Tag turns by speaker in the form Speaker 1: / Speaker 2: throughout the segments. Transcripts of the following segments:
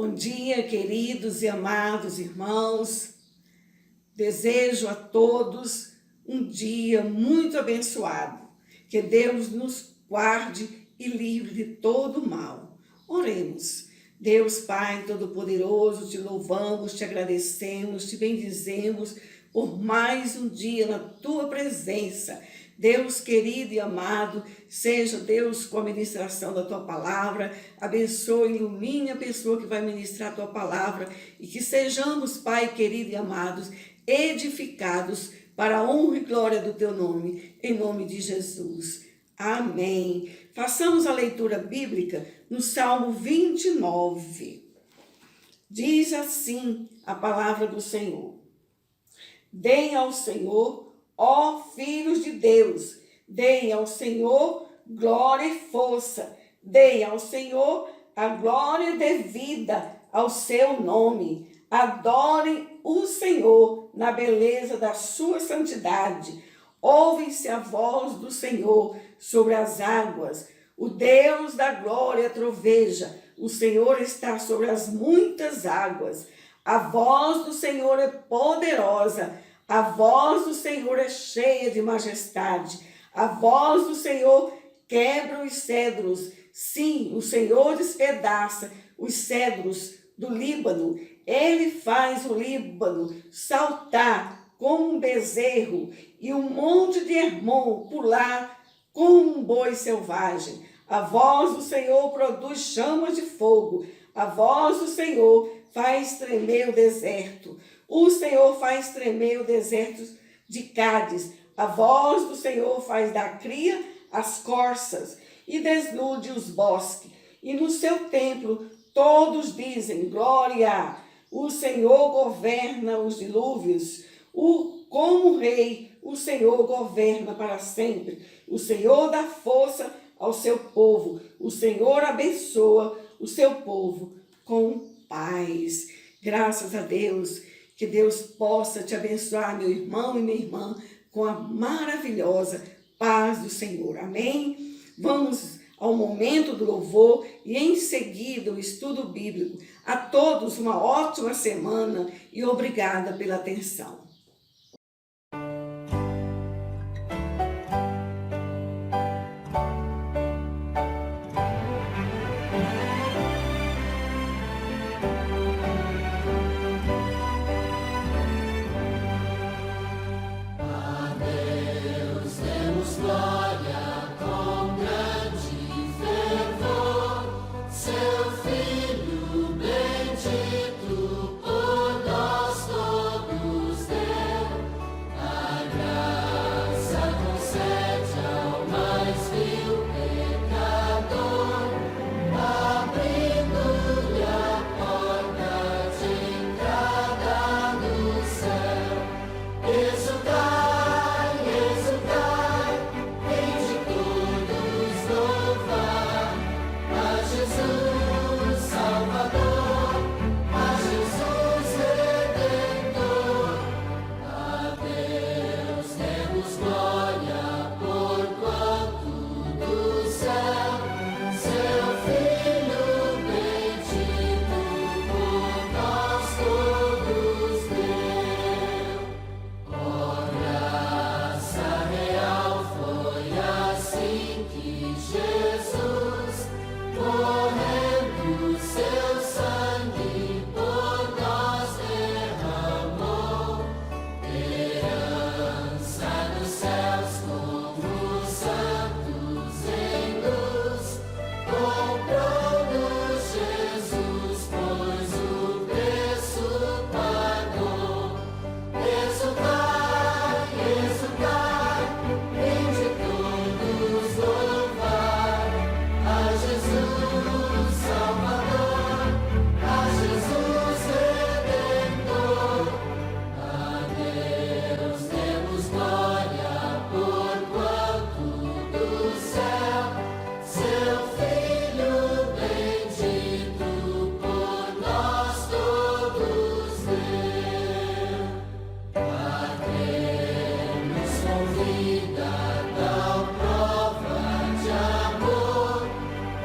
Speaker 1: Bom dia, queridos e amados irmãos. Desejo a todos um dia muito abençoado. Que Deus nos guarde e livre de todo mal. Oremos. Deus Pai Todo-Poderoso, te louvamos, te agradecemos, te bendizemos por mais um dia na tua presença. Deus querido e amado, seja Deus com a ministração da tua palavra, abençoe, ilumine a pessoa que vai ministrar a tua palavra e que sejamos, Pai querido e amados, edificados para a honra e glória do teu nome, em nome de Jesus. Amém. Façamos a leitura bíblica no Salmo 29. Diz assim a palavra do Senhor: Deem ao Senhor, ó filhos de Deus, deem ao Senhor glória e força, deem ao Senhor a glória devida ao seu nome. Adorem o Senhor na beleza da sua santidade. Ouve-se a voz do Senhor sobre as águas. O Deus da glória troveja. O Senhor está sobre as muitas águas. A voz do Senhor é poderosa. A voz do Senhor é cheia de majestade. A voz do Senhor quebra os cedros. Sim, o Senhor despedaça os cedros do Líbano. Ele faz o Líbano saltar como um bezerro e o monte de Hermon pular como um boi selvagem. A voz do Senhor produz chamas de fogo. A voz do Senhor faz tremer o deserto. O Senhor faz tremer o deserto de Cádiz. A voz do Senhor faz dar cria as corças e desnude os bosques. E no seu templo todos dizem glória. O Senhor governa os dilúvios. Como rei, o Senhor governa para sempre. O Senhor dá força ao seu povo. O Senhor abençoa o seu povo com paz. Graças a Deus. Que Deus possa te abençoar, meu irmão e minha irmã, com a maravilhosa paz do Senhor. Amém? Vamos ao momento do louvor e em seguida o estudo bíblico. A todos uma ótima semana e obrigada pela atenção.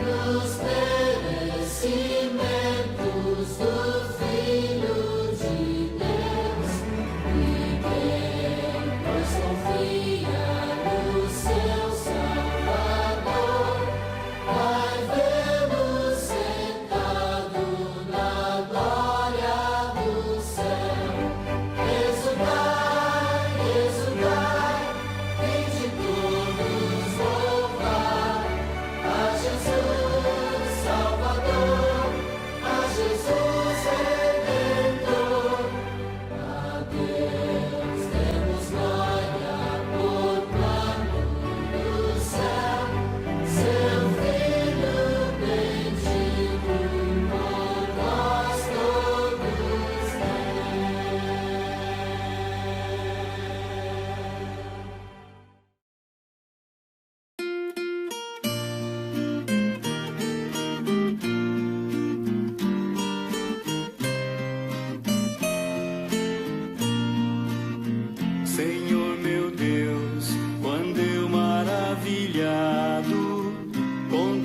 Speaker 2: Nos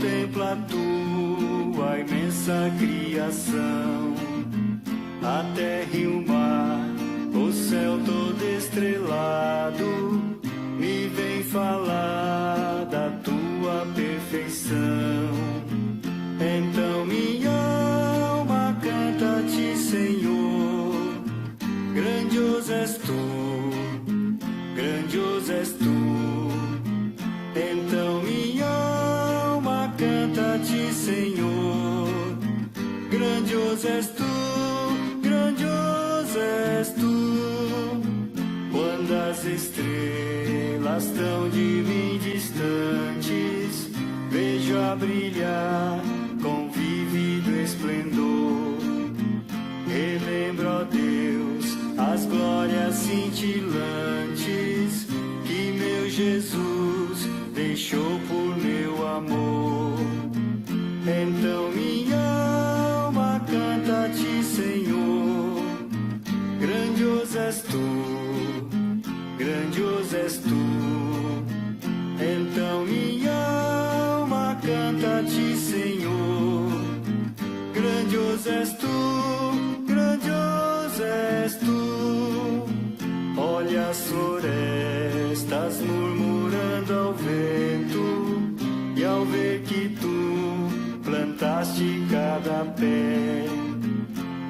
Speaker 2: contempla a tua imensa criação, a terra e o mar, o céu todo estrelado, me vem falar da tua perfeição. Então minha alma canta-te, Senhor, grandioso és tu, grandioso és tu. Então minha alma canta-te, Senhor, grandioso és tu, grandioso és tu. Quando as estrelas tão de mim distantes, vejo a brilhar com vívido esplendor. Relembro, ó Deus, as glórias cintilantes que meu Jesus deixou por meu amor. Então minha alma canta-te, Senhor, grandioso és tu, grandioso és tu. Então minha alma canta-te, Senhor, grandioso és tu, grandioso és tu. Olha as florestas murmurando ao vento, e ao ver que tu plantaste cada pé,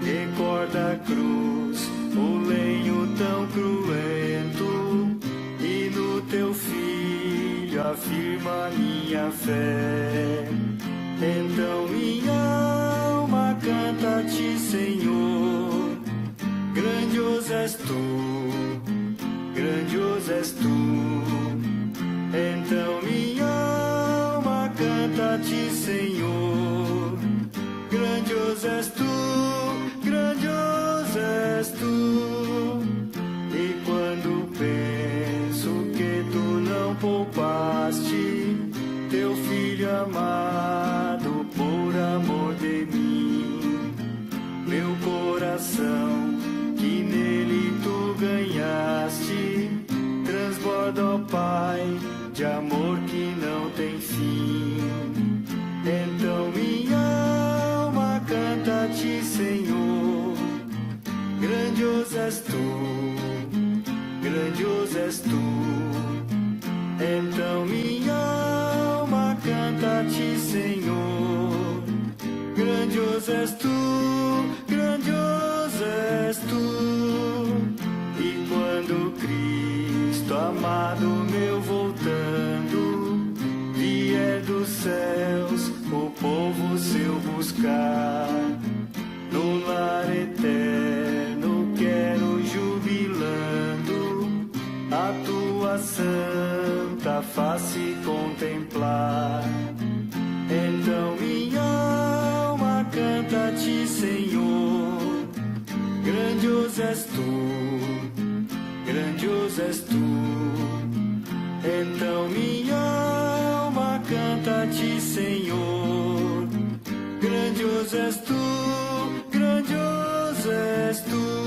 Speaker 2: recorda a cruz, o lenho tão cruento, e no teu filho afirma minha fé. Então minha alma canta-te, Senhor, grandioso és tu, grandioso és tu. Então minha alma canta-te, Senhor, grandioso és tu, grandioso és tu. E quando penso que tu não poupaste teu filho amado por amor de mim, meu coração que nele tu ganhaste transborda, ó Pai, de amor que não tem fim. Então minha alma canta-te, Senhor, grandioso és tu, grandioso és tu. Então minha alma canta-te, Senhor, grandioso és tu, grandioso és tu. E quando Cristo amado meu voltando vier dos céus o povo seu buscar, no lar eterno quero jubilando a tua santa face contemplar. Então minha alma canta-te, Senhor, grandioso és tu, grandioso és tu. Então minha alma canta-te, Senhor, grandioso és tu, grandioso és tu.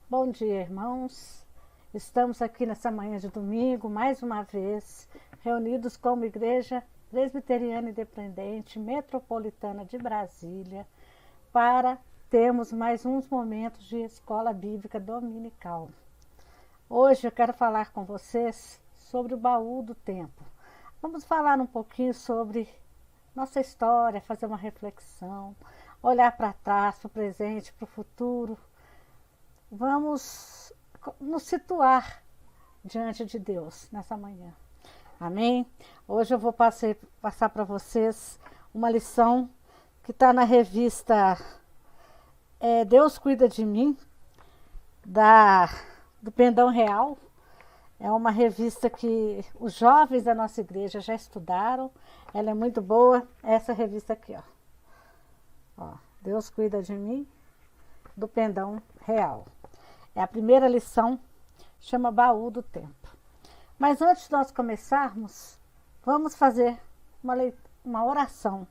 Speaker 3: Bom dia, irmãos. Estamos aqui nessa manhã de domingo, mais uma vez, reunidos como Igreja Presbiteriana Independente Metropolitana de Brasília, para termos mais uns momentos de escola bíblica dominical. Hoje eu quero falar com vocês sobre o baú do tempo. Vamos falar um pouquinho sobre nossa história, fazer uma reflexão, olhar para trás, para o presente, para o futuro. Vamos nos situar diante de Deus nessa manhã. Amém? Hoje eu vou passar para vocês uma lição que está na revista Deus Cuida de Mim, do Pendão Real. É uma revista que os jovens da nossa igreja já estudaram. Ela é muito boa. Essa revista aqui, ó. Deus Cuida de Mim, do Pendão Real. É a primeira lição, chama Baú do Tempo. Mas antes de nós começarmos, vamos fazer uma oração.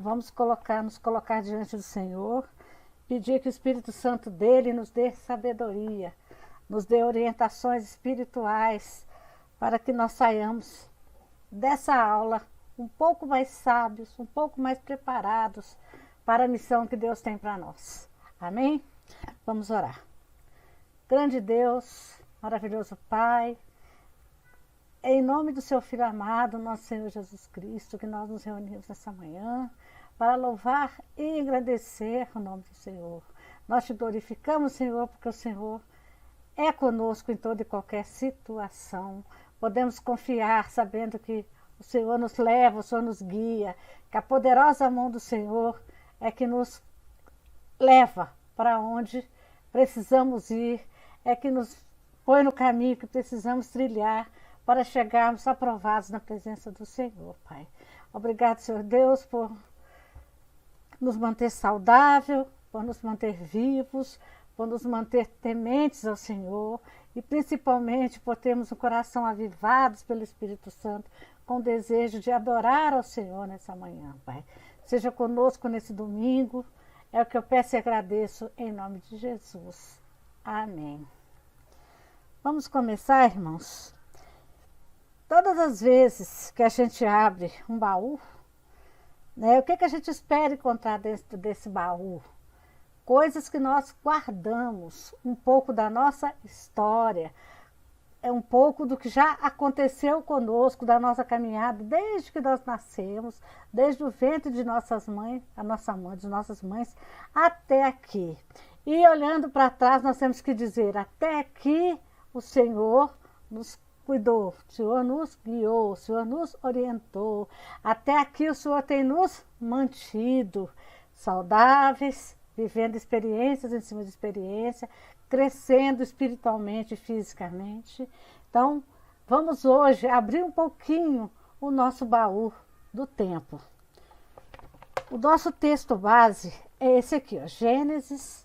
Speaker 3: vamos nos colocar diante do Senhor, pedir que o Espírito Santo dele nos dê sabedoria, nos dê orientações espirituais, para que nós saiamos dessa aula um pouco mais sábios, um pouco mais preparados para a missão que Deus tem para nós. Amém? Vamos orar. Grande Deus, maravilhoso Pai, em nome do seu Filho amado, nosso Senhor Jesus Cristo, que nós nos reunimos nessa manhã para louvar e engrandecer o nome do Senhor. Nós te glorificamos, Senhor, porque o Senhor é conosco em toda e qualquer situação. Podemos confiar sabendo que o Senhor nos leva, o Senhor nos guia, que a poderosa mão do Senhor é que nos leva para onde precisamos ir, é que nos põe no caminho que precisamos trilhar para chegarmos aprovados na presença do Senhor, Pai. Obrigado, Senhor Deus, por nos manter saudável, por nos manter vivos, por nos manter tementes ao Senhor e principalmente por termos o coração avivados pelo Espírito Santo com o desejo de adorar ao Senhor nessa manhã, Pai. Seja conosco nesse domingo, é o que eu peço e agradeço em nome de Jesus. Amém. Vamos começar, irmãos. Todas as vezes que a gente abre um baú, né, o que a gente espera encontrar dentro desse baú? Coisas que nós guardamos, um pouco da nossa história, é um pouco do que já aconteceu conosco, da nossa caminhada, desde que nós nascemos, desde o ventre de nossas mães, de nossas mães, até aqui. E olhando para trás, nós temos que dizer, até aqui o Senhor nos cuidou, o Senhor nos guiou, o Senhor nos orientou, até aqui o Senhor tem nos mantido saudáveis, vivendo experiências em cima de experiência, crescendo espiritualmente e fisicamente. Então, vamos hoje abrir um pouquinho o nosso baú do tempo. O nosso texto base é esse aqui, ó, Gênesis,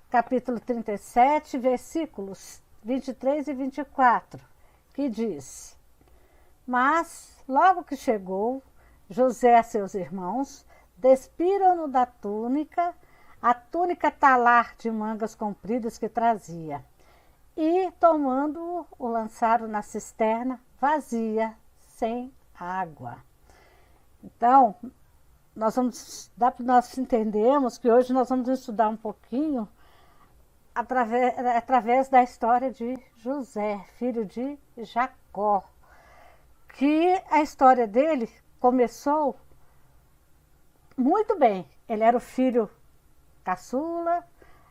Speaker 3: capítulo 37, versículos 23 e 24, que diz: Mas, logo que chegou, José e seus irmãos despiram-no da túnica, a túnica talar de mangas compridas que trazia, e, tomando-o, o lançaram na cisterna vazia, sem água. Então, nós entendemos que hoje nós vamos estudar um pouquinho através da história de José, filho de Jacó, que a história dele começou muito bem. Ele era o filho caçula,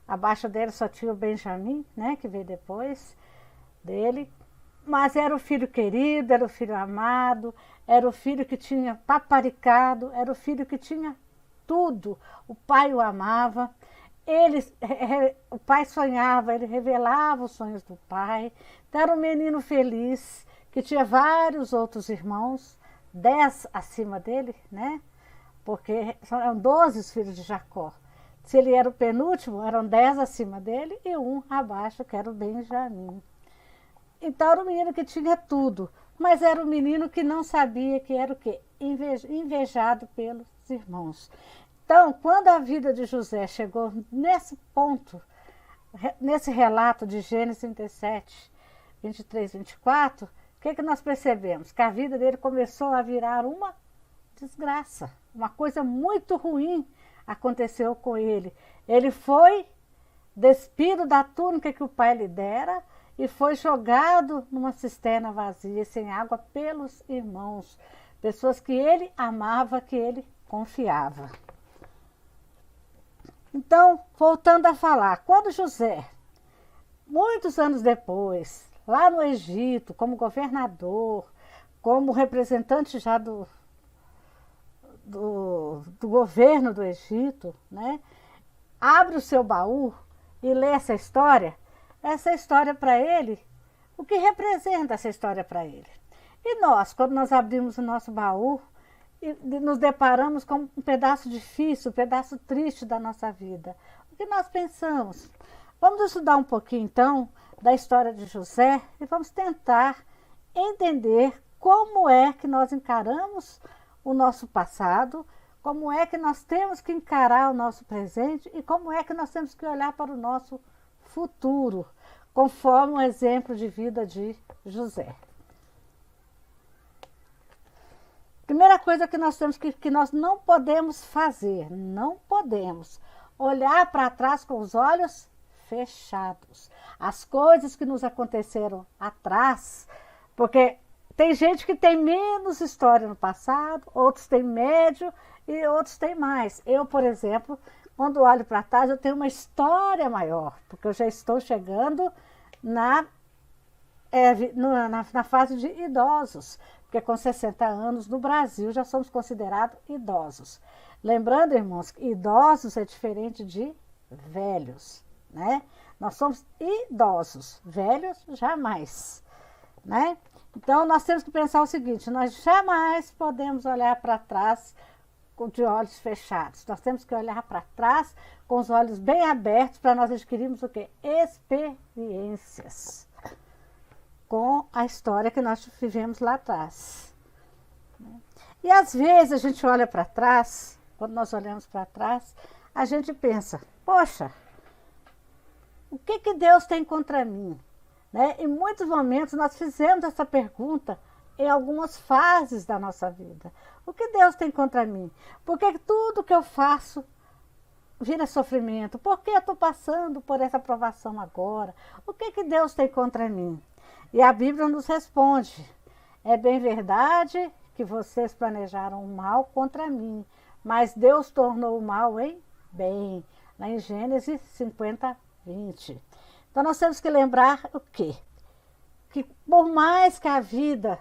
Speaker 3: abaixo dele só tinha o Benjamim, né, que veio depois dele, mas era o filho querido, era o filho amado, era o filho que tinha paparicado, era o filho que tinha tudo. O pai o amava, o pai sonhava, ele revelava os sonhos do pai. Então era um menino feliz, que tinha vários outros irmãos, 10 acima dele, né? Porque eram 12 os filhos de Jacó. Se ele era o penúltimo, eram 10 acima dele e um abaixo, que era o Benjamim. Então era um menino que tinha tudo, mas era um menino que não sabia que era o quê? Invejado pelos irmãos. Então, quando a vida de José chegou nesse ponto, nesse relato de Gênesis 37, 23, 24, o que nós percebemos? Que a vida dele começou a virar uma desgraça, uma coisa muito ruim aconteceu com ele. Ele foi despido da túnica que o pai lhe dera e foi jogado numa cisterna vazia, sem água, pelos irmãos, pessoas que ele amava, que ele confiava. Então, voltando a falar, quando José, muitos anos depois, lá no Egito, como governador, como representante já do governo do Egito, né, abre o seu baú e lê essa história para ele, o que representa essa história para ele? E nós, quando nós abrimos o nosso baú e nos deparamos com um pedaço difícil, um pedaço triste da nossa vida, o que nós pensamos? Vamos estudar um pouquinho, então, da história de José e vamos tentar entender como é que nós encaramos o nosso passado, como é que nós temos que encarar o nosso presente e como é que nós temos que olhar para o nosso futuro, conforme o exemplo de vida de José. Primeira coisa que nós temos que nós não podemos fazer, não podemos olhar para trás com os olhos fechados. As coisas que nos aconteceram atrás, porque tem gente que tem menos história no passado, outros têm médio e outros têm mais. Eu, por exemplo, quando olho para trás, eu tenho uma história maior, porque eu já estou chegando na fase de idosos, porque com 60 anos no Brasil já somos considerados idosos. Lembrando, irmãos, que idosos é diferente de velhos, né? Nós somos idosos, velhos jamais, né? Então nós temos que pensar o seguinte, nós jamais podemos olhar para trás de olhos fechados. Nós temos que olhar para trás com os olhos bem abertos para nós adquirirmos o quê? Experiências com a história que nós vivemos lá atrás. E às vezes a gente olha para trás, quando nós olhamos para trás, a gente pensa, poxa, o que Deus tem contra mim? Né? Em muitos momentos nós fizemos essa pergunta em algumas fases da nossa vida. O que Deus tem contra mim? Por que tudo que eu faço vira sofrimento? Por que eu estou passando por essa provação agora? O que Deus tem contra mim? E a Bíblia nos responde, é bem verdade que vocês planejaram o mal contra mim, mas Deus tornou o mal em bem. Lá em Gênesis 50, 20. Então nós temos que lembrar o quê? Que por mais que a vida,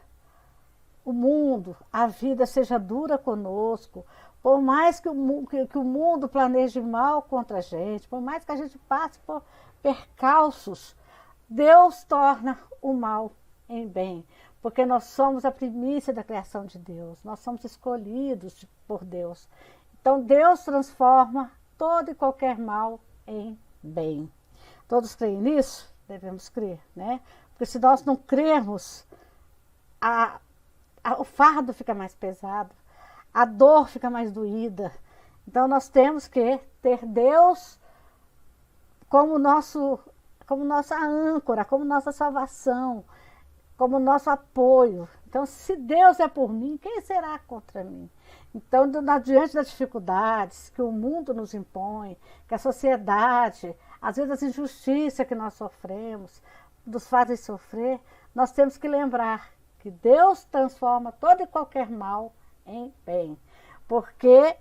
Speaker 3: o mundo, a vida seja dura conosco, por mais que o mundo planeje mal contra a gente, por mais que a gente passe por percalços, Deus torna o mal em bem, porque nós somos a primícia da criação de Deus, nós somos escolhidos por Deus. Então Deus transforma todo e qualquer mal em bem. Todos creem nisso? Devemos crer, né? Porque se nós não crermos, o fardo fica mais pesado, a dor fica mais doída. Então nós temos que ter Deus como nossa âncora, como nossa salvação, como nosso apoio. Então, se Deus é por mim, quem será contra mim? Então, diante das dificuldades que o mundo nos impõe, que a sociedade, às vezes as injustiças que nós sofremos, nos fazem sofrer, nós temos que lembrar que Deus transforma todo e qualquer mal em bem. Porque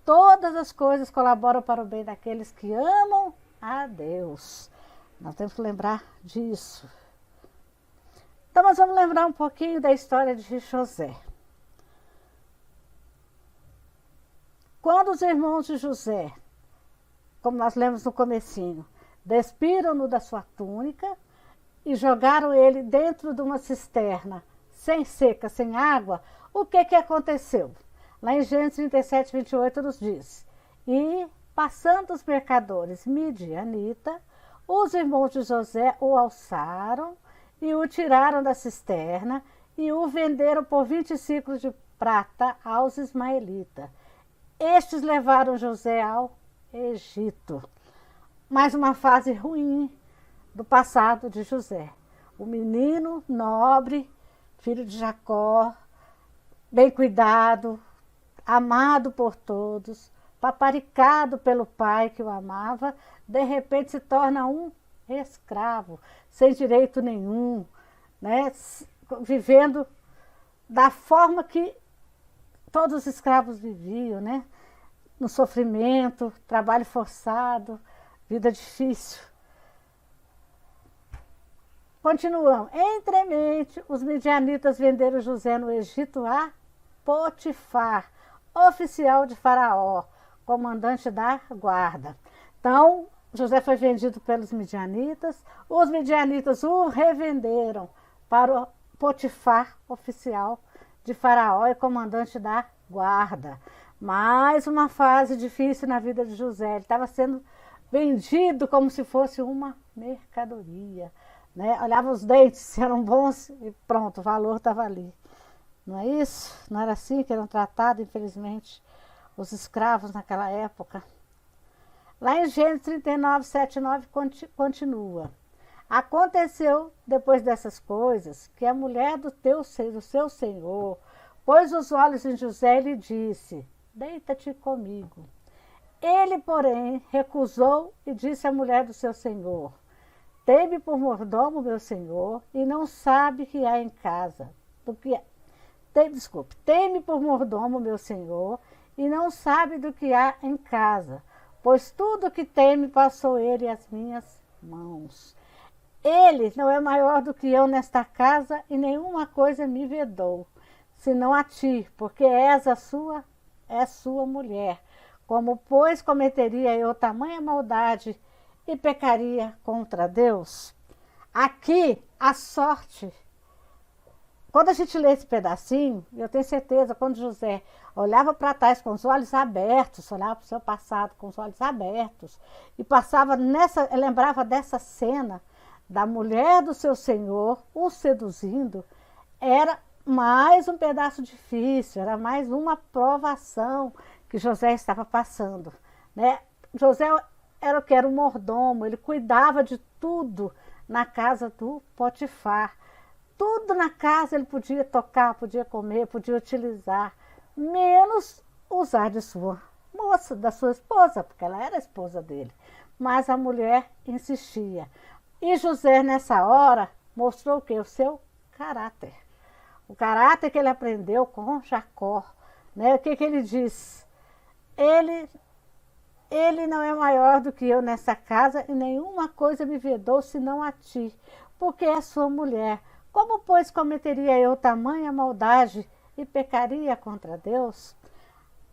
Speaker 3: todas as coisas colaboram para o bem daqueles que amam a Deus. Nós temos que lembrar disso. Então, nós vamos lembrar um pouquinho da história de José. Quando os irmãos de José, como nós lemos no comecinho, despiram-no da sua túnica e jogaram ele dentro de uma cisterna, sem seca, sem água, o que aconteceu? Lá em Gênesis 37, 28 nos diz, e passando os mercadores midianita, os irmãos de José o alçaram e o tiraram da cisterna e o venderam por 20 ciclos de prata aos ismaelitas. Estes levaram José ao Egito. Mais uma fase ruim do passado de José. O menino nobre, filho de Jacó, bem cuidado, amado por todos, paparicado pelo pai que o amava, de repente se torna um escravo, sem direito nenhum, né? Vivendo da forma que todos os escravos viviam, né? No sofrimento, trabalho forçado, vida difícil. Continuamos. Entremente, os midianitas venderam José no Egito a Potifar, oficial de Faraó, comandante da guarda. Então, José foi vendido pelos midianitas, os midianitas o revenderam para o Potifar, oficial de Faraó e comandante da guarda. Mais uma fase difícil na vida de José. Ele estava sendo vendido como se fosse uma mercadoria, né? Olhava os dentes, se eram bons e pronto, o valor estava ali. Não é isso? Não era assim que eram tratados, infelizmente, os escravos naquela época. Lá em Gênesis 39, 7 e 9 continua. Aconteceu, depois dessas coisas, que a mulher do seu senhor pôs os olhos em José e lhe disse, deita-te comigo. Ele, porém, recusou e disse à mulher do seu senhor, tem-me por mordomo meu senhor e não sabe que há em casa. Tem-me por mordomo meu senhor e não sabe do que há em casa, pois tudo que tem me passou ele às minhas mãos. Ele não é maior do que eu nesta casa e nenhuma coisa me vedou, senão a ti, porque és sua mulher. Como, pois, cometeria eu tamanha maldade e pecaria contra Deus? Aqui, a sorte. Quando a gente lê esse pedacinho, eu tenho certeza, quando José olhava para trás com os olhos abertos, olhava para o seu passado com os olhos abertos, e lembrava dessa cena da mulher do seu senhor o seduzindo, era mais um pedaço difícil, era mais uma provação que José estava passando, né? José era o que era o mordomo, ele cuidava de tudo na casa do Potifar. Tudo na casa ele podia tocar, podia comer, podia utilizar, menos usar de sua moça, da sua esposa, porque ela era a esposa dele. Mas a mulher insistia. E José, nessa hora, mostrou o quê? O seu caráter. O caráter que ele aprendeu com Jacó. Né? O que ele diz? Ele não é maior do que eu nessa casa e nenhuma coisa me vedou senão a ti, porque é sua mulher. Como, pois, cometeria eu tamanha maldade e pecaria contra Deus?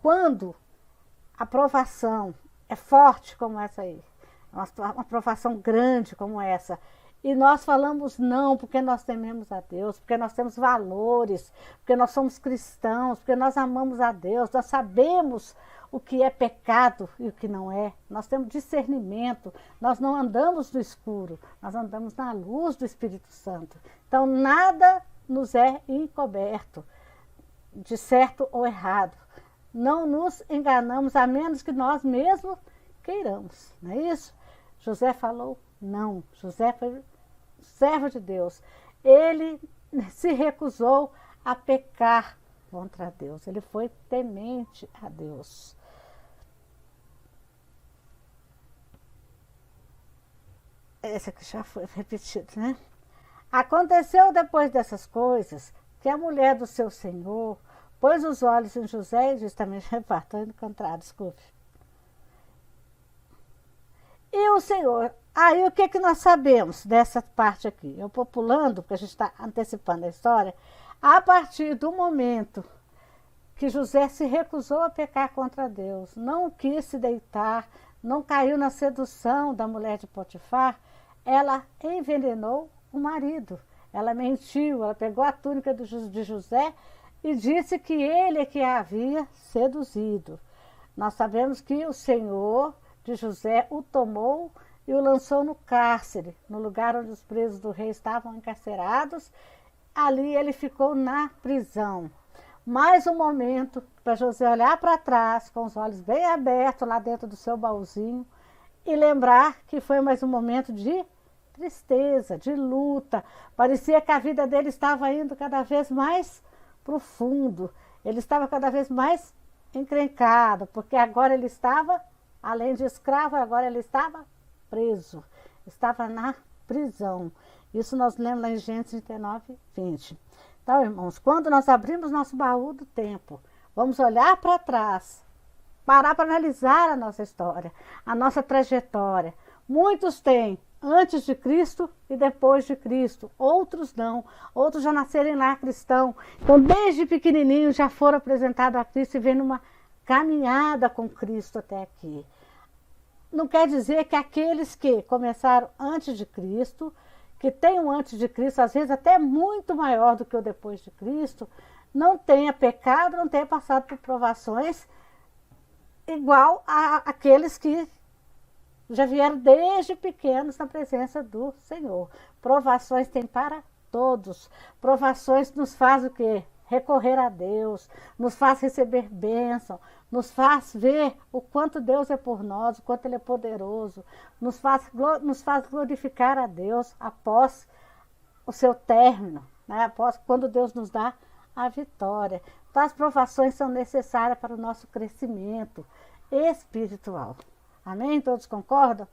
Speaker 3: Quando a provação é forte como essa aí, uma provação grande como essa, e nós falamos não porque nós tememos a Deus, porque nós temos valores, porque nós somos cristãos, porque nós amamos a Deus, nós sabemos o que é pecado e o que não é. Nós temos discernimento, nós não andamos no escuro, nós andamos na luz do Espírito Santo. Então, nada nos é encoberto, de certo ou errado. Não nos enganamos, a menos que nós mesmos queiramos, não é isso? José falou não. José foi servo de Deus. Ele se recusou a pecar contra Deus. Ele foi temente a Deus. Esse aqui já foi repetido, né? Aconteceu depois dessas coisas que a mulher do seu senhor pôs os olhos em José e disse, também estou indo contrário, desculpe. E o Senhor, aí o que nós sabemos dessa parte aqui? Eu vou pulando, porque a gente está antecipando a história, a partir do momento que José se recusou a pecar contra Deus, não quis se deitar, não caiu na sedução da mulher de Potifar, ela envenenou o marido. Ela mentiu, ela pegou a túnica de José e disse que ele é que a havia seduzido. Nós sabemos que o Senhor de José o tomou e o lançou no cárcere, no lugar onde os presos do rei estavam encarcerados. Ali ele ficou na prisão. Mais um momento para José olhar para trás, com os olhos bem abertos lá dentro do seu baúzinho, e lembrar que foi mais um momento de tristeza, de luta. Parecia que a vida dele estava indo cada vez mais profundo. Ele estava cada vez mais encrencado, porque agora ele estava, além de escravo, agora ele estava preso. Estava na prisão. Isso nós lemos lá em Gênesis 39, 20. Então, irmãos, quando nós abrimos nosso baú do tempo, vamos olhar para trás, parar para analisar a nossa história, a nossa trajetória. Muitos têm antes de Cristo e depois de Cristo. Outros não. Outros já nasceram lá cristão. Então, desde pequenininho já foram apresentados a Cristo e vêm numa caminhada com Cristo até aqui. Não quer dizer que aqueles que começaram antes de Cristo, que têm um antes de Cristo, às vezes até muito maior do que o depois de Cristo, não tenha pecado, não tenha passado por provações igual àqueles que já vieram desde pequenos na presença do Senhor. Provações tem para todos. Provações nos faz o quê? recorrer a Deus, nos faz receber bênção, nos faz ver o quanto Deus é por nós, o quanto Ele é poderoso, nos faz glorificar a Deus após o seu término, né? Após quando Deus nos dá a vitória. Então as provações são necessárias para o nosso crescimento espiritual. Amém? Todos concordam?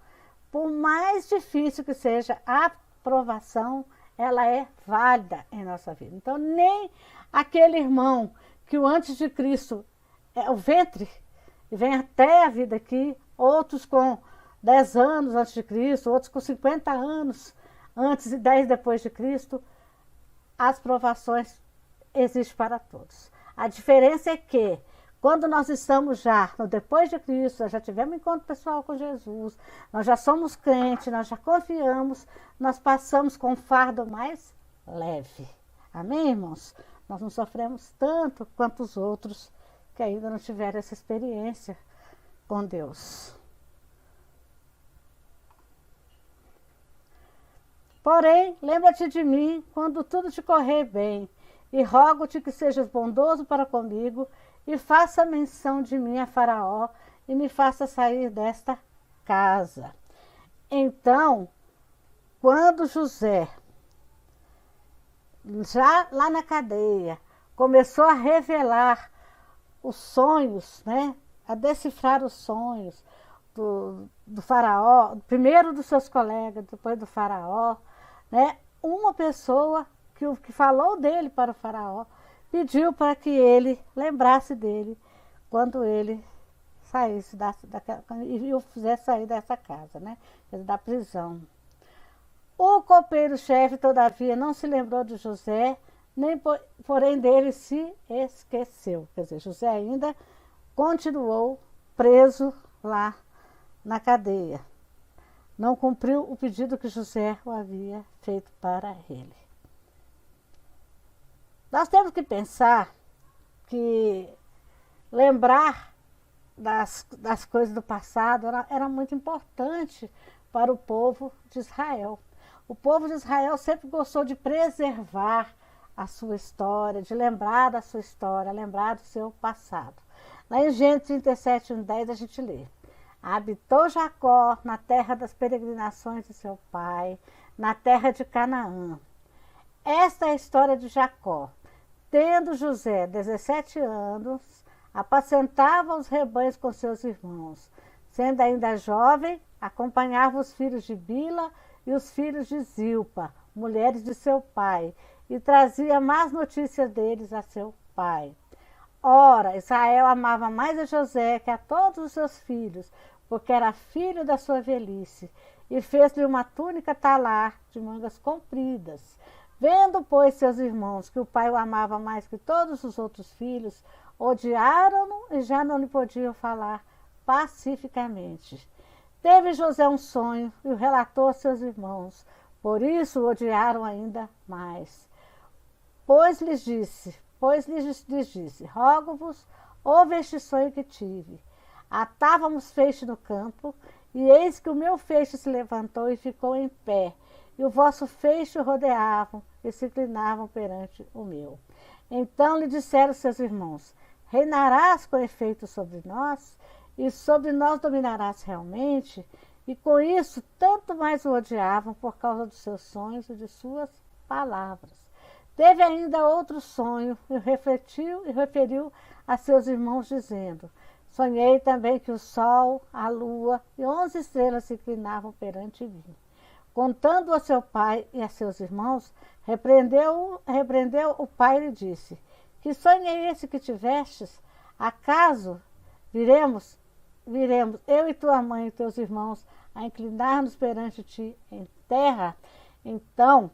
Speaker 3: Por mais difícil que seja a provação, ela é válida em nossa vida. Então nem aquele irmão que o antes de Cristo é o ventre e vem até a vida aqui, outros com 10 anos antes de Cristo, outros com 50 anos antes e 10 depois de Cristo, as provações existem para todos. A diferença é que quando nós estamos já no depois de Cristo, nós já tivemos encontro pessoal com Jesus, nós já somos crentes, nós já confiamos, nós passamos com um fardo mais leve. Amém, irmãos? Nós não sofremos tanto quanto os outros que ainda não tiveram essa experiência com Deus. Porém, lembra-te de mim quando tudo te correr bem, e rogo-te que sejas bondoso para comigo, e faça menção de mim a Faraó, e me faça sair desta casa. Então, quando José, já lá na cadeia, começou a revelar os sonhos, né? A decifrar os sonhos do Faraó, primeiro dos seus colegas, depois do Faraó, né? Uma pessoa que falou dele para o Faraó pediu para que ele lembrasse dele quando ele saísse e o fizesse sair dessa casa, né? Da prisão. O copeiro-chefe, todavia, não se lembrou de José, nem porém dele se esqueceu. Quer dizer, José ainda continuou preso lá na cadeia. Não cumpriu o pedido que José o havia feito para ele. Nós temos que pensar que lembrar das coisas do passado era muito importante para o povo de Israel. O povo de Israel sempre gostou de preservar a sua história, de lembrar da sua história, lembrar do seu passado. Lá em Gênesis 37, 1:10 a gente lê: habitou Jacó na terra das peregrinações de seu pai, na terra de Canaã. Esta é a história de Jacó. Tendo José 17 anos, apacentava os rebanhos com seus irmãos. Sendo ainda jovem, acompanhava os filhos de Bila e os filhos de Zilpa, mulheres de seu pai, e trazia más notícias deles a seu pai. Ora, Israel amava mais a José que a todos os seus filhos, porque era filho da sua velhice, e fez-lhe uma túnica talar de mangas compridas. Vendo, pois, seus irmãos que o pai o amava mais que todos os outros filhos, odiaram-no e já não lhe podiam falar pacificamente. Teve José um sonho e o relatou a seus irmãos, por isso o odiaram ainda mais. Pois lhes disse, rogo-vos, ouve este sonho que tive. Atávamos feixe no campo, e eis que o meu feixe se levantou e ficou em pé, e o vosso feixe o rodeavam e se inclinavam perante o meu. Então lhe disseram seus irmãos: reinarás com efeito sobre nós, e sobre nós dominarás realmente? E com isso, tanto mais o odiavam por causa dos seus sonhos e de suas palavras. Teve ainda outro sonho, e refletiu e referiu a seus irmãos, dizendo: sonhei também que o sol, a lua e 11 estrelas se inclinavam perante mim. Contando a seu pai e a seus irmãos, repreendeu o pai e lhe disse: que sonho é esse que tivestes? Acaso viremos, eu e tua mãe e teus irmãos, a inclinar-nos perante ti em terra? Então,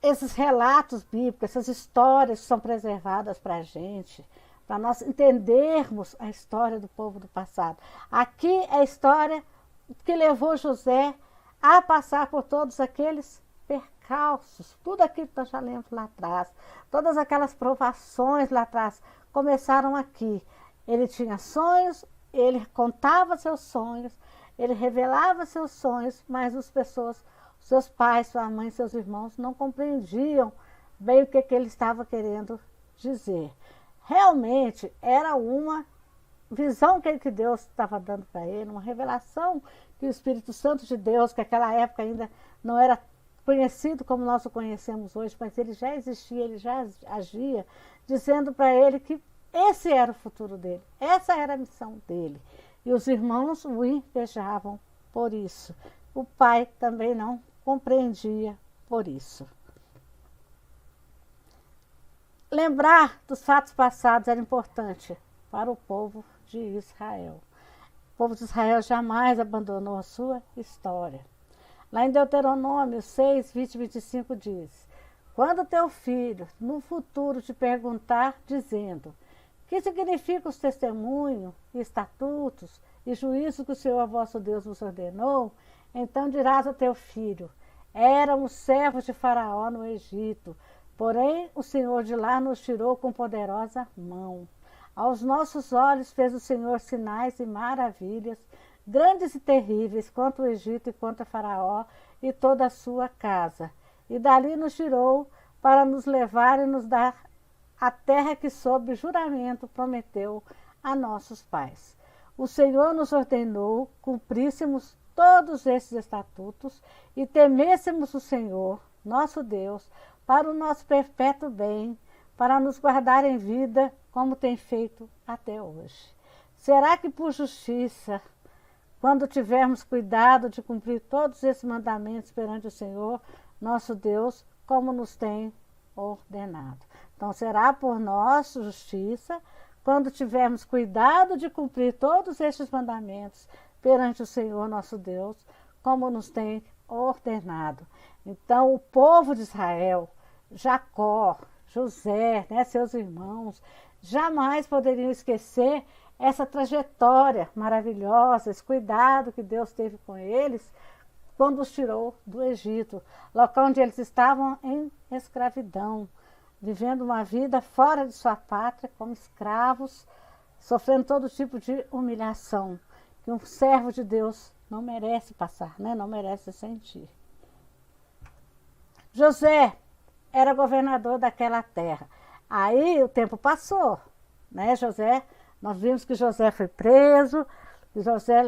Speaker 3: esses relatos bíblicos, essas histórias são preservadas para a gente, para nós entendermos a história do povo do passado. Aqui é a história que levou José a passar por todos aqueles percalços, tudo aquilo que nós já lemos lá atrás, todas aquelas provações lá atrás, começaram aqui. Ele tinha sonhos, ele contava seus sonhos, ele revelava seus sonhos, mas as pessoas, seus pais, sua mãe, seus irmãos não compreendiam bem o que ele estava querendo dizer. Realmente era uma visão que Deus estava dando para ele, uma revelação que o Espírito Santo de Deus, que naquela época ainda não era conhecido como nós o conhecemos hoje, mas ele já existia, ele já agia, dizendo para ele que esse era o futuro dele, essa era a missão dele. E os irmãos o invejavam por isso. O pai também não compreendia por isso. Lembrar dos fatos passados era importante para o povo de Israel. O povo de Israel jamais abandonou a sua história. Lá em Deuteronômio 6, 20 e 25 diz: quando teu filho no futuro te perguntar, dizendo: que significam os testemunhos, estatutos e juízos que o Senhor vosso Deus vos ordenou, então dirás a teu filho: éramos servos de Faraó no Egito, porém o Senhor de lá nos tirou com poderosa mão. Aos nossos olhos fez o Senhor sinais e maravilhas, grandes e terríveis, quanto o Egito e quanto a Faraó e toda a sua casa. E dali nos tirou para nos levar e nos dar a terra que sob juramento prometeu a nossos pais. O Senhor nos ordenou cumpríssemos todos esses estatutos e temêssemos o Senhor, nosso Deus, para o nosso perpétuo bem, para nos guardar em vida, como tem feito até hoje. Será que por justiça, quando tivermos cuidado de cumprir todos esses mandamentos perante o Senhor, nosso Deus, como nos tem ordenado? Então, será por nossa justiça, quando tivermos cuidado de cumprir todos estes mandamentos perante o Senhor, nosso Deus, como nos tem ordenado. Então, o povo de Israel, Jacó, José, seus irmãos, jamais poderiam esquecer essa trajetória maravilhosa, esse cuidado que Deus teve com eles quando os tirou do Egito, local onde eles estavam em escravidão, vivendo uma vida fora de sua pátria, como escravos, sofrendo todo tipo de humilhação, que um servo de Deus não merece passar, não merece sentir. José era governador daquela terra. Aí o tempo passou, nós vimos que José foi preso, que José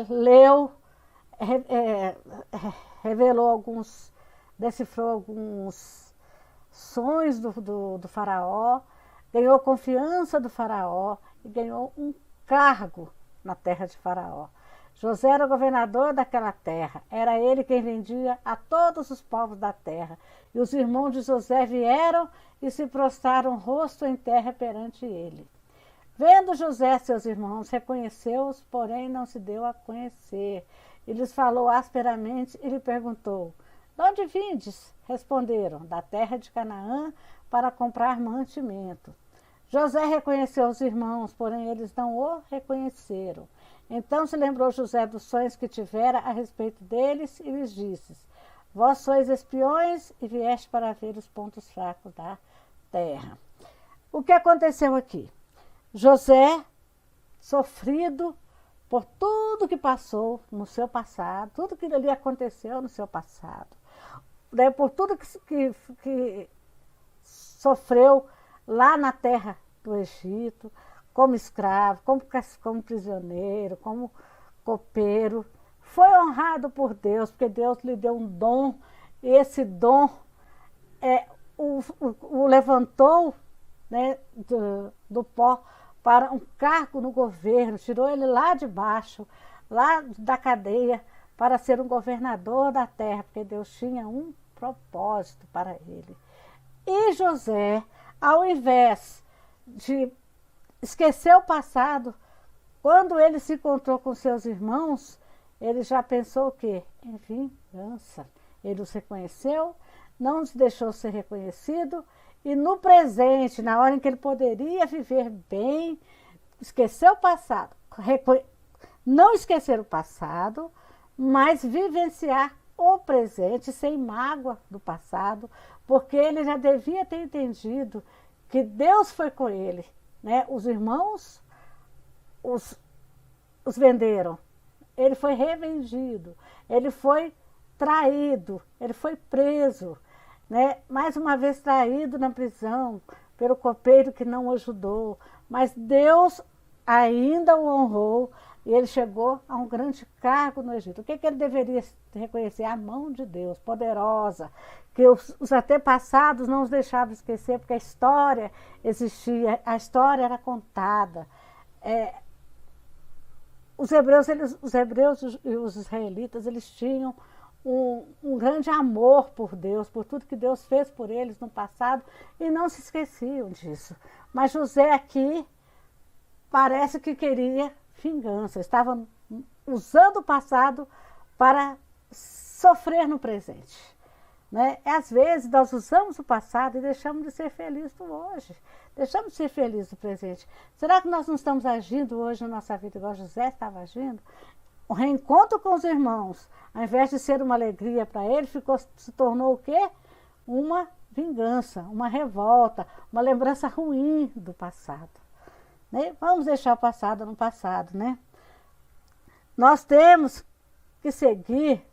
Speaker 3: decifrou alguns sonhos do faraó, ganhou confiança do faraó e ganhou um cargo na terra de Faraó. José era o governador daquela terra, era ele quem vendia a todos os povos da terra. E os irmãos de José vieram e se prostraram rosto em terra perante ele. Vendo José seus irmãos, reconheceu-os, porém não se deu a conhecer. E lhes falou asperamente e lhe perguntou: de onde vindes? Responderam: da terra de Canaã, para comprar mantimento. José reconheceu os irmãos, porém eles não o reconheceram. Então se lembrou José dos sonhos que tivera a respeito deles e lhes disse: vós sois espiões e vieste para ver os pontos fracos da terra. O que aconteceu aqui? José, sofrido por tudo que passou no seu passado, tudo que ali aconteceu no seu passado, por tudo que sofreu lá na terra do Egito, como escravo, como prisioneiro, como copeiro, foi honrado por Deus, porque Deus lhe deu um dom, e esse dom o levantou do pó para um cargo no governo, tirou ele lá de baixo, lá da cadeia, para ser um governador da terra, porque Deus tinha um propósito para ele. E José, ao invés de esquecer o passado, quando ele se encontrou com seus irmãos, ele já pensou o quê? Em vingança. Ele os reconheceu, não os deixou ser reconhecido, e no presente, na hora em que ele poderia viver bem, esquecer o passado, não esquecer o passado, mas vivenciar o presente sem mágoa do passado, porque ele já devia ter entendido que Deus foi com ele. Os irmãos os venderam, ele foi revendido, ele foi traído, ele foi preso. né? Mais uma vez traído na prisão pelo copeiro que não o ajudou, mas Deus ainda o honrou e ele chegou a um grande cargo no Egito. O que ele deveria reconhecer? A mão de Deus, poderosa, que os antepassados não os deixavam esquecer, porque a história existia, a história era contada. Os hebreus e os israelitas, eles tinham um grande amor por Deus, por tudo que Deus fez por eles no passado, e não se esqueciam disso. Mas José aqui parece que queria vingança, estava usando o passado para sofrer no presente. Né? Às vezes nós usamos o passado e deixamos de ser felizes no hoje, deixamos de ser felizes no presente. Será que nós não estamos agindo hoje na nossa vida igual José estava agindo? O reencontro com os irmãos, ao invés de ser uma alegria para ele, se tornou o quê? Uma vingança, uma revolta, uma lembrança ruim do passado. Né? Vamos deixar o passado no passado, né? Nós temos que seguir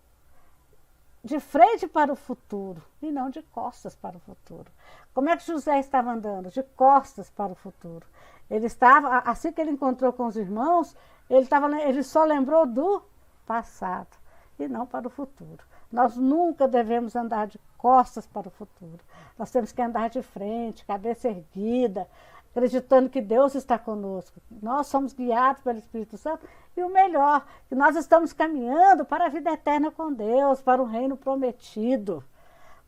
Speaker 3: de frente para o futuro e não de costas para o futuro. Como é que José estava andando? De costas para o futuro. Ele estava, assim que ele encontrou com os irmãos, ele só lembrou do passado e não para o futuro. Nós nunca devemos andar de costas para o futuro. Nós temos que andar de frente, cabeça erguida, acreditando que Deus está conosco. Nós somos guiados pelo Espírito Santo e o melhor, que nós estamos caminhando para a vida eterna com Deus, para um reino prometido,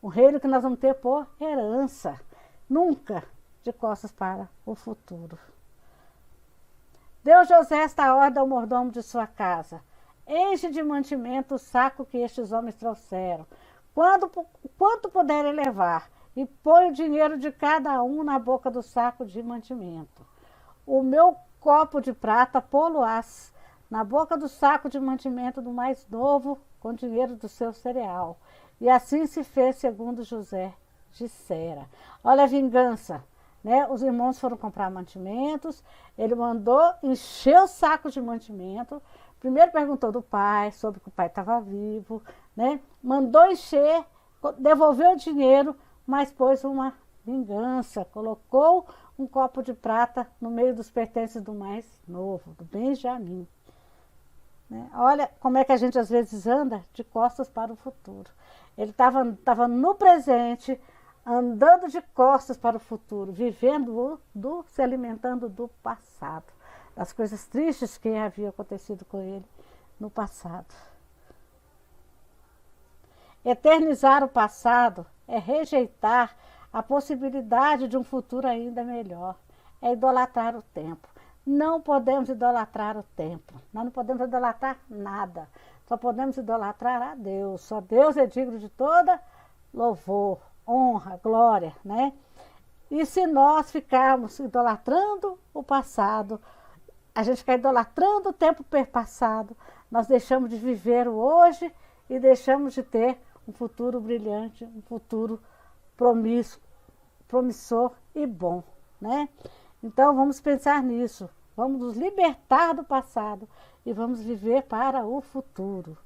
Speaker 3: um reino que nós vamos ter por herança, nunca de costas para o futuro. Deu José esta ordem ao mordomo de sua casa: enche de mantimento o saco que estes homens trouxeram, quanto puderem levar, e põe o dinheiro de cada um na boca do saco de mantimento. O meu copo de prata pô-lo-ás na boca do saco de mantimento do mais novo, com dinheiro do seu cereal. E assim se fez segundo José dissera. Olha a vingança, né? Os irmãos foram comprar mantimentos, ele mandou encher o saco de mantimento. Primeiro perguntou do pai, soube que o pai estava vivo, né? Mandou encher, devolveu o dinheiro, mas pôs uma vingança, colocou um copo de prata no meio dos pertences do mais novo, do Benjamim. Né? Olha como é que a gente às vezes anda de costas para o futuro. Ele estava no presente, andando de costas para o futuro, vivendo se alimentando do passado, das coisas tristes que haviam acontecido com ele no passado. Eternizar o passado é rejeitar a possibilidade de um futuro ainda melhor, é idolatrar o tempo. Não podemos idolatrar o tempo, nós não podemos idolatrar nada, só podemos idolatrar a Deus. Só Deus é digno de toda louvor, honra, glória, né? E se nós ficarmos idolatrando o passado, a gente ficar idolatrando o tempo passado, nós deixamos de viver o hoje e deixamos de ter um futuro brilhante, um futuro promissor e bom, né? Então vamos pensar nisso, vamos nos libertar do passado e vamos viver para o futuro.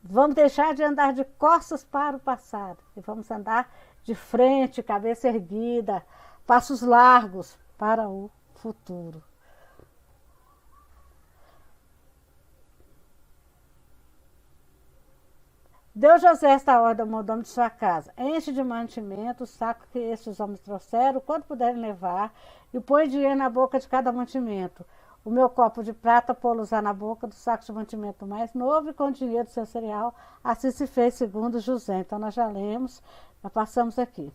Speaker 3: Vamos deixar de andar de costas para o passado e vamos andar de frente, cabeça erguida, passos largos para o futuro. Deu José esta ordem ao mordomo de sua casa: enche de mantimento o saco que estes homens trouxeram, quanto puderem levar, e põe dinheiro na boca de cada mantimento. O meu copo de prata pô-lo-á na boca do saco de mantimento mais novo, e com o dinheiro do seu cereal. Assim se fez segundo José. Então nós já lemos, já passamos aqui.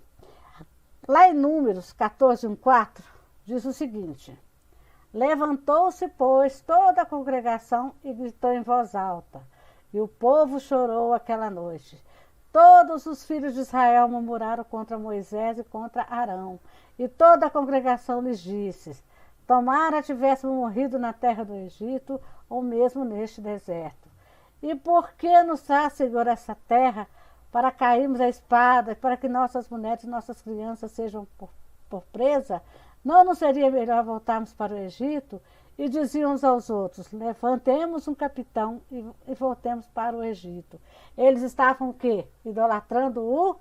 Speaker 3: Lá em Números 14:1-4, diz o seguinte: levantou-se, pois, toda a congregação e gritou em voz alta. E o povo chorou aquela noite. Todos os filhos de Israel murmuraram contra Moisés e contra Arão. E toda a congregação lhes disse: tomara tivéssemos morrido na terra do Egito, ou mesmo neste deserto. E por que nos traz, Senhor, essa terra, para cairmos à espada, para que nossas mulheres e nossas crianças sejam por presa? Não seria melhor voltarmos para o Egito? E diziam uns aos outros: levantemos um capitão e voltemos para o Egito. Eles estavam o quê? Idolatrando o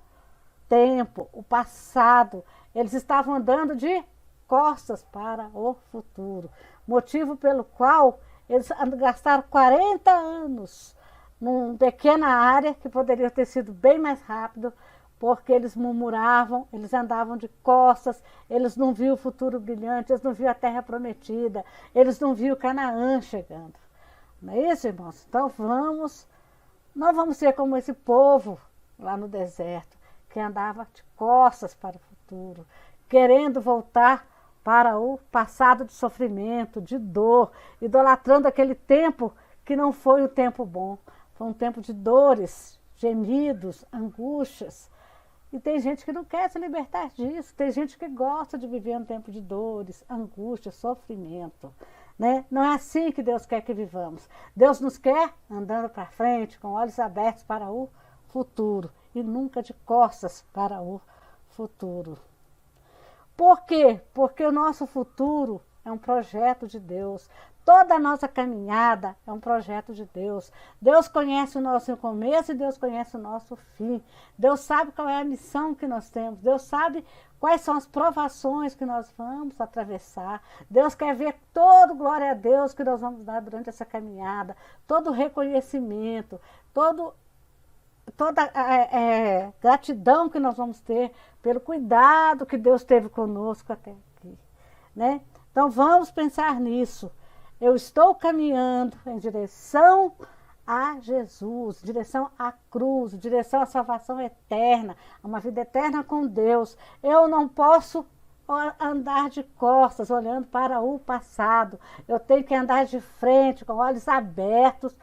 Speaker 3: tempo, o passado. Eles estavam andando de costas para o futuro. Motivo pelo qual eles gastaram 40 anos numa pequena área que poderia ter sido bem mais rápido, porque eles murmuravam, eles andavam de costas, eles não viam o futuro brilhante, eles não viam a terra prometida, eles não viam Canaã chegando. Não é isso, irmãos? Então não vamos ser como esse povo lá no deserto, que andava de costas para o futuro, querendo voltar para o passado de sofrimento, de dor, idolatrando aquele tempo que não foi um tempo bom. Foi um tempo de dores, gemidos, angústias. E tem gente que não quer se libertar disso. Tem gente que gosta de viver um tempo de dores, angústias, sofrimento. Né? Não é assim que Deus quer que vivamos. Deus nos quer andando para frente, com olhos abertos para o futuro. E nunca de costas para o futuro. Por quê? Porque o nosso futuro é um projeto de Deus. Toda a nossa caminhada é um projeto de Deus. Deus conhece o nosso começo e Deus conhece o nosso fim. Deus sabe qual é a missão que nós temos. Deus sabe quais são as provações que nós vamos atravessar. Deus quer ver todo glória a Deus que nós vamos dar durante essa caminhada. Todo reconhecimento, toda gratidão que nós vamos ter pelo cuidado que Deus teve conosco até aqui. Né? Então vamos pensar nisso. Eu estou caminhando em direção a Jesus, direção à cruz, direção à salvação eterna, a uma vida eterna com Deus. Eu não posso andar de costas, olhando para o passado. Eu tenho que andar de frente, com olhos abertos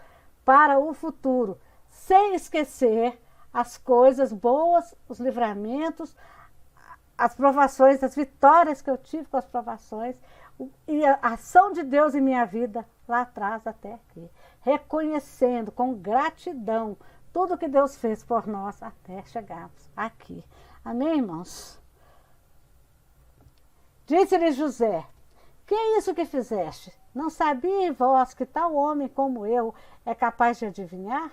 Speaker 3: para o futuro, sem esquecer as coisas boas, os livramentos, as provações, as vitórias que eu tive com as provações, e a ação de Deus em minha vida lá atrás até aqui. Reconhecendo com gratidão tudo que Deus fez por nós até chegarmos aqui. Amém, irmãos? Disse-lhe José: que é isso que fizeste? Não sabia vós que tal homem como eu é capaz de adivinhar?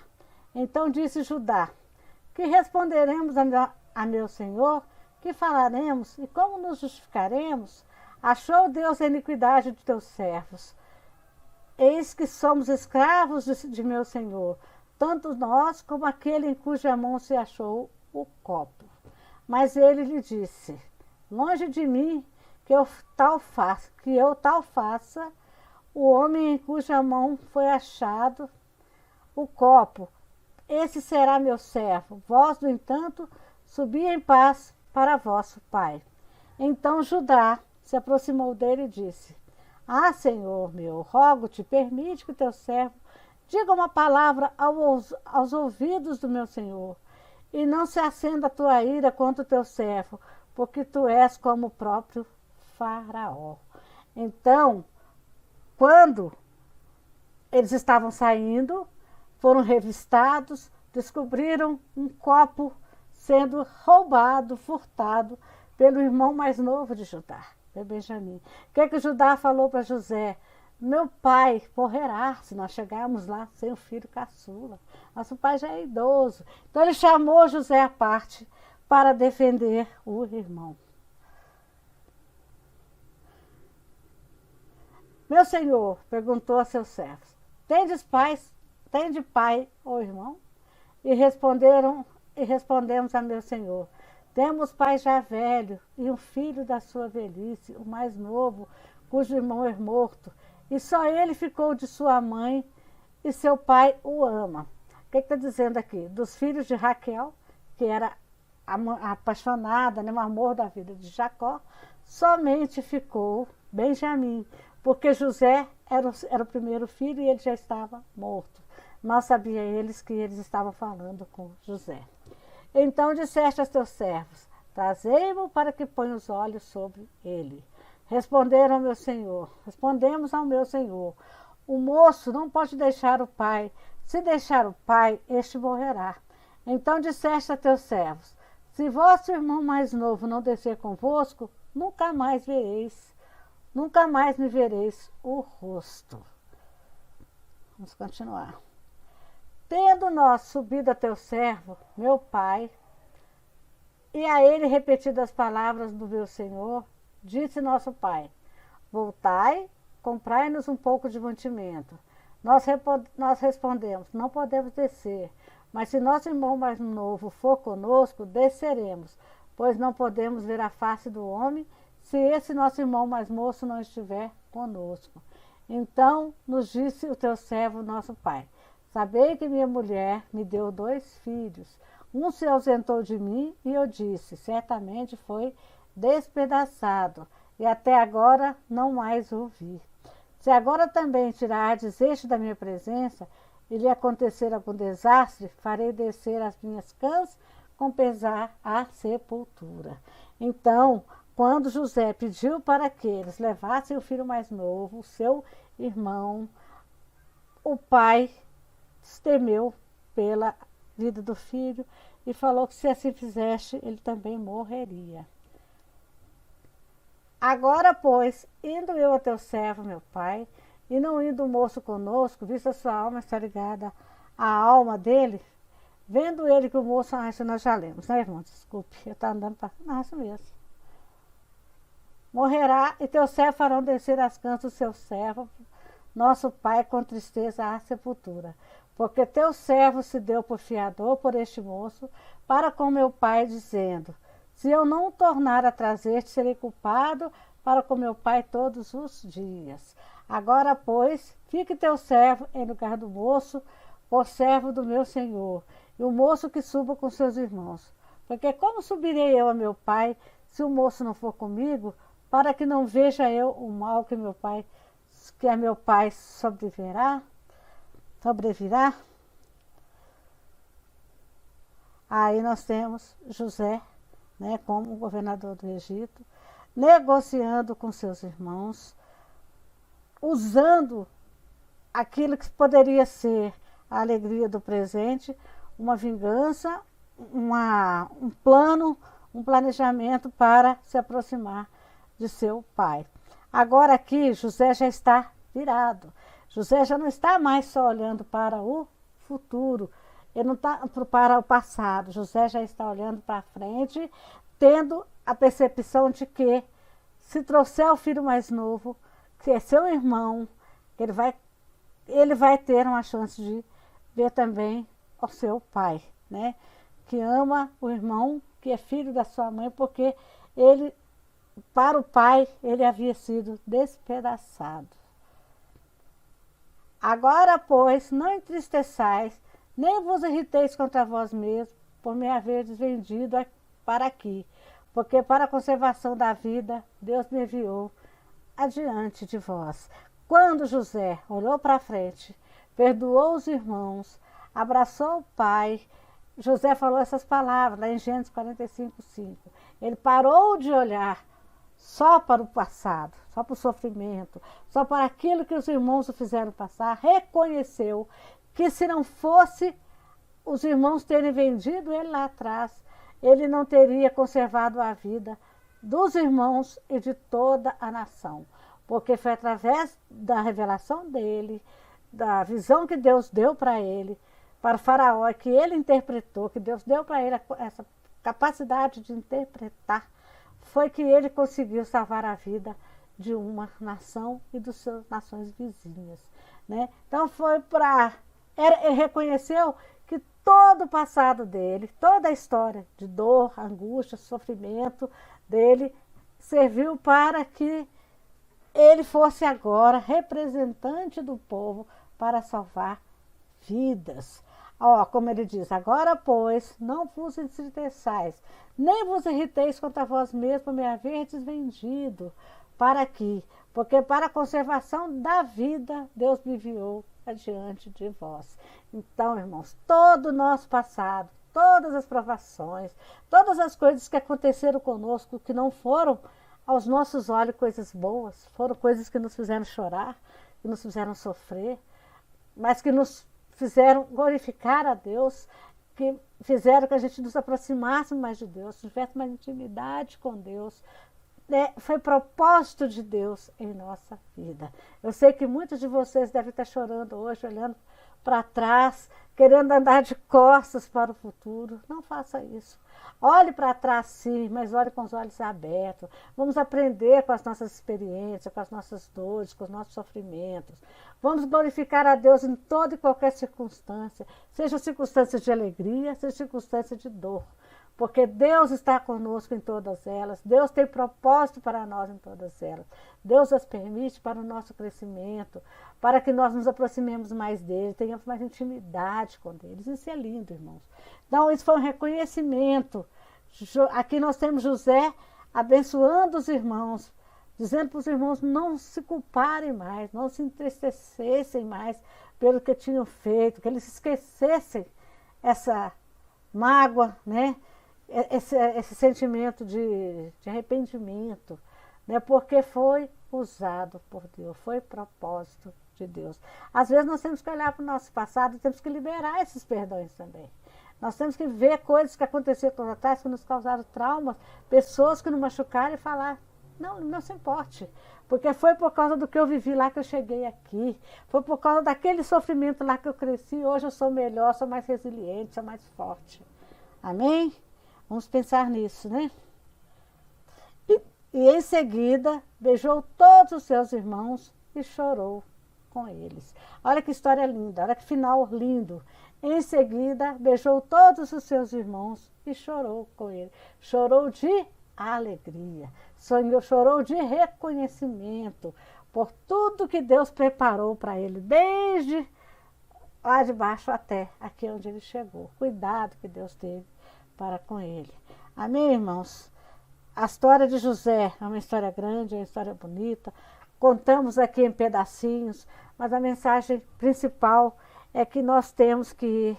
Speaker 3: Então disse Judá: que responderemos a meu senhor? Que falaremos e como nos justificaremos? Achou Deus a iniquidade de teus servos. Eis que somos escravos de meu senhor, tanto nós como aquele em cuja mão se achou o copo. Mas ele lhe disse: longe de mim que eu tal faça, o homem em cuja mão foi achado o copo. Esse será meu servo. Vós, no entanto, subi em paz para vosso pai. Então Judá se aproximou dele e disse: ah, Senhor meu, rogo-te, permite que teu servo diga uma palavra aos ouvidos do meu senhor, e não se acenda a tua ira contra o teu servo, porque tu és como o próprio Faraó. Então, quando eles estavam saindo, foram revistados, descobriram um copo sendo roubado, furtado, pelo irmão mais novo de Judá, Benjamim. O que Judá falou para José? Meu pai morrerá se nós chegarmos lá sem o filho caçula. Nosso pai já é idoso. Então ele chamou José à parte para defender o irmão. Meu senhor, perguntou a seus servos: tende pai ou irmão? E respondemos a meu senhor: temos pai já velho e um filho da sua velhice, o mais novo, cujo irmão é morto, e só ele ficou de sua mãe, e seu pai o ama. O que está dizendo aqui? Dos filhos de Raquel, que era apaixonada, né, o amor da vida de Jacó, somente ficou Benjamim, porque José era o primeiro filho e ele já estava morto. Mal sabia eles que eles estavam falando com José. Então disseste aos teus servos: trazei-mo para que ponha os olhos sobre ele. Respondemos ao meu senhor: o moço não pode deixar o pai. Se deixar o pai, este morrerá. Então disseste a teus servos: se vosso irmão mais novo não descer convosco, nunca mais me vereis o rosto. Vamos continuar. Tendo nós subido a teu servo, meu pai, E a ele, repetidas as palavras do meu Senhor, disse nosso pai: voltai, comprai-nos um pouco de mantimento. Nós respondemos: não podemos descer, mas se nosso irmão mais novo for conosco, desceremos, pois não podemos ver a face do homem se esse nosso irmão mais moço não estiver conosco. Então nos disse o teu servo, nosso pai: sabei que minha mulher me deu 2 filhos. Um se ausentou de mim e eu disse: certamente foi despedaçado, e até agora não mais o vi. Se agora também tirardes este da minha presença, e lhe acontecer algum desastre, farei descer as minhas cãs com pesar à sepultura. Então, quando José pediu para que eles levassem o filho mais novo, o seu irmão, o pai temeu pela vida do filho e falou que se assim fizesse, ele também morreria. Agora, pois, indo eu a teu servo, meu pai, e não indo o moço conosco, visto a sua alma está ligada à alma dele, vendo ele que o moço, isso nós já lemos, né, irmão? Desculpe, eu estou andando para... Não, isso mesmo. Morrerá, e teu servo farão descer as cãs do seu servo, nosso pai, com tristeza à sepultura. Porque teu servo se deu por fiador por este moço, para com meu pai, dizendo: se eu não o tornar a trazer-te, serei culpado para com meu pai todos os dias. Agora, pois, fique teu servo em lugar do moço, por servo do meu senhor, e o moço que suba com seus irmãos. Porque como subirei eu a meu pai, se o moço não for comigo, para que não veja eu o mal que a meu pai sobrevirá? Aí nós temos José, né, como governador do Egito, negociando com seus irmãos, usando aquilo que poderia ser a alegria do presente, uma vingança, um plano, um planejamento para se aproximar de seu pai. Agora aqui José já está virado. José já não está mais só olhando para o futuro, ele não está para o passado. José já está olhando para frente, tendo a percepção de que se trouxer o filho mais novo, que é seu irmão, ele vai ter uma chance de ver também o seu pai, né? Que ama o irmão, que é filho da sua mãe, porque para o pai, ele havia sido despedaçado. Agora, pois, não entristeçais, nem vos irriteis contra vós mesmos, por me haverdes vendido para aqui, porque para a conservação da vida, Deus me enviou adiante de vós. Quando José olhou para frente, perdoou os irmãos, abraçou o pai, José falou essas palavras lá em Gênesis 45:5. Ele parou de olhar só para o passado, só para o sofrimento, só para aquilo que os irmãos o fizeram passar, reconheceu que se não fosse os irmãos terem vendido ele lá atrás, ele não teria conservado a vida dos irmãos e de toda a nação. Porque foi através da revelação dele, da visão que Deus deu para ele, para o faraó, que ele interpretou, que Deus deu para ele essa capacidade de interpretar, foi que ele conseguiu salvar a vida de uma nação e das suas nações vizinhas, né? Então ele reconheceu que todo o passado dele, toda a história de dor, angústia, sofrimento dele, serviu para que ele fosse agora representante do povo para salvar vidas. Como ele diz: agora, pois, não vos entristeçais, nem vos irriteis contra vós mesmos, me haverdes vendido para aqui, porque para a conservação da vida Deus me enviou adiante de vós. Então, irmãos, todo o nosso passado, todas as provações, todas as coisas que aconteceram conosco, que não foram aos nossos olhos coisas boas, foram coisas que nos fizeram chorar, que nos fizeram sofrer, mas que nos fizeram glorificar a Deus, que fizeram que a gente nos aproximasse mais de Deus, tivesse mais intimidade com Deus, né, foi propósito de Deus em nossa vida. Eu sei que muitos de vocês devem estar chorando hoje, olhando para trás, querendo andar de costas para o futuro. Não faça isso. Olhe para trás sim, mas olhe com os olhos abertos. Vamos aprender com as nossas experiências, com as nossas dores, com os nossos sofrimentos. Vamos glorificar a Deus em toda e qualquer circunstância, seja circunstância de alegria, seja circunstância de dor. Porque Deus está conosco em todas elas. Deus tem propósito para nós em todas elas. Deus as permite para o nosso crescimento, para que nós nos aproximemos mais dele, tenhamos mais intimidade com eles. Isso é lindo, irmãos. Então, isso foi um reconhecimento. Aqui nós temos José abençoando os irmãos, dizendo para os irmãos não se culparem mais, não se entristecessem mais pelo que tinham feito, que eles esquecessem essa mágoa, né? Esse sentimento de arrependimento, né? Porque foi usado por Deus, foi propósito de Deus. Às vezes nós temos que olhar para o nosso passado e temos que liberar esses perdões também. Nós temos que ver coisas que aconteceram lá atrás, que nos causaram traumas, pessoas que nos machucaram e falar, não se importe, porque foi por causa do que eu vivi lá que eu cheguei aqui, foi por causa daquele sofrimento lá que eu cresci, hoje eu sou melhor, sou mais resiliente, sou mais forte. Amém? Vamos pensar nisso, né? E em seguida, beijou todos os seus irmãos e chorou com eles. Olha que história linda, olha que final lindo. Em seguida, beijou todos os seus irmãos e chorou com eles. Chorou de alegria, chorou de reconhecimento por tudo que Deus preparou para ele, desde lá de baixo até aqui onde ele chegou. Cuidado que Deus teve para com ele. Amém, irmãos? A história de José é uma história grande, é uma história bonita. Contamos aqui em pedacinhos, mas a mensagem principal é que nós temos que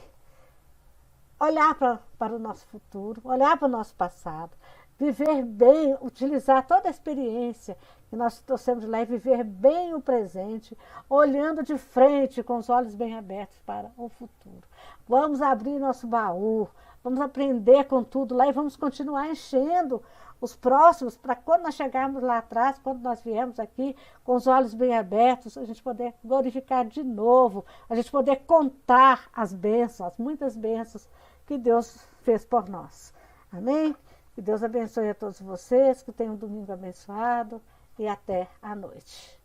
Speaker 3: olhar para o nosso futuro, olhar para o nosso passado, viver bem, utilizar toda a experiência que nós trouxemos de lá e viver bem o presente, olhando de frente, com os olhos bem abertos para o futuro. Vamos abrir nosso baú, vamos aprender com tudo lá e vamos continuar enchendo os próximos para quando nós chegarmos lá atrás, quando nós viemos aqui com os olhos bem abertos, a gente poder glorificar de novo, a gente poder contar as bênçãos, as muitas bênçãos que Deus fez por nós. Amém? Que Deus abençoe a todos vocês, que tenham um domingo abençoado e até a noite.